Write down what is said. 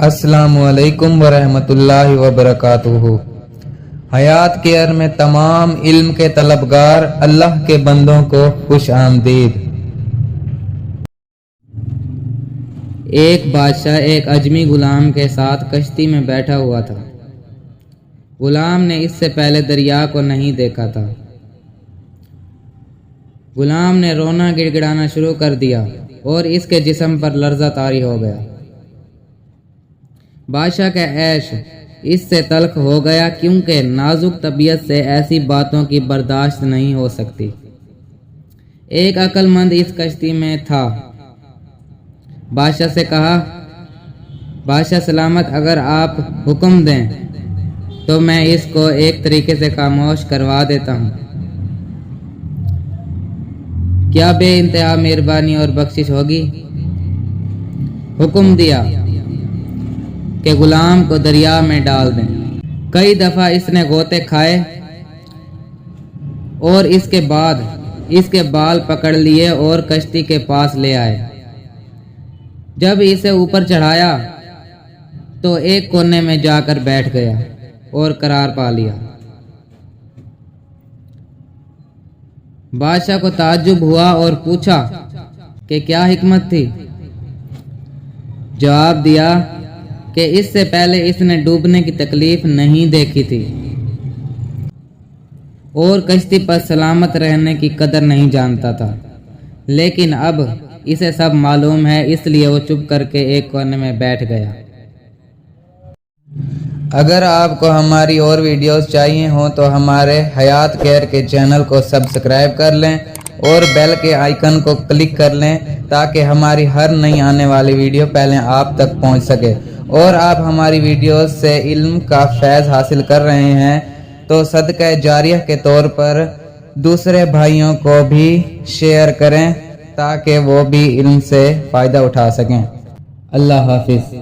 السلام علیکم ورحمۃ اللہ وبرکاتہ۔ حیات کیئر میں تمام علم کے طلبگار اللہ کے بندوں کو خوش آمدید۔ ایک بادشاہ ایک اجمی غلام کے ساتھ کشتی میں بیٹھا ہوا تھا۔ غلام نے اس سے پہلے دریا کو نہیں دیکھا تھا۔ غلام نے رونا گڑ گڑانا شروع کر دیا اور اس کے جسم پر لرزہ طاری ہو گیا۔ بادشاہ کا عیش اس سے تلخ ہو گیا کیونکہ نازک طبیعت سے ایسی باتوں کی برداشت نہیں ہو سکتی۔ ایک عقل مند اس کشتی میں تھا۔ بادشاہ سے کہا، بادشاہ سلامت، اگر آپ حکم دیں تو میں اس کو ایک طریقے سے خاموش کروا دیتا ہوں۔ کیا بے انتہا مہربانی اور بخشش ہوگی؟ حکم دیا کہ غلام کو دریا میں ڈال دیں۔ کئی دفعہ اس نے غوطے کھائے اور اس کے بعد اس کے بال پکڑ لیے اور کشتی کے پاس لے آئے۔ جب اسے اوپر چڑھایا تو ایک کونے میں جا کر بیٹھ گیا اور قرار پا لیا۔ بادشاہ کو تعجب ہوا اور پوچھا کہ کیا حکمت تھی؟ جواب دیا کہ اس سے پہلے اس نے ڈوبنے کی تکلیف نہیں دیکھی تھی اور کشتی پر سلامت رہنے کی قدر نہیں جانتا تھا، لیکن اب اسے سب معلوم ہے، اس لیے وہ چپ کر کے ایک کونے میں بیٹھ گیا۔ اگر آپ کو ہماری اور ویڈیوز چاہیے ہوں تو ہمارے حیات کیئر کے چینل کو سبسکرائب کر لیں اور بیل کے آئیکن کو کلک کر لیں تاکہ ہماری ہر نئی آنے والی ویڈیو پہلے آپ تک پہنچ سکے۔ اور آپ ہماری ویڈیوز سے علم کا فیض حاصل کر رہے ہیں تو صدقہ جاریہ کے طور پر دوسرے بھائیوں کو بھی شیئر کریں تاکہ وہ بھی علم سے فائدہ اٹھا سکیں۔ اللہ حافظ۔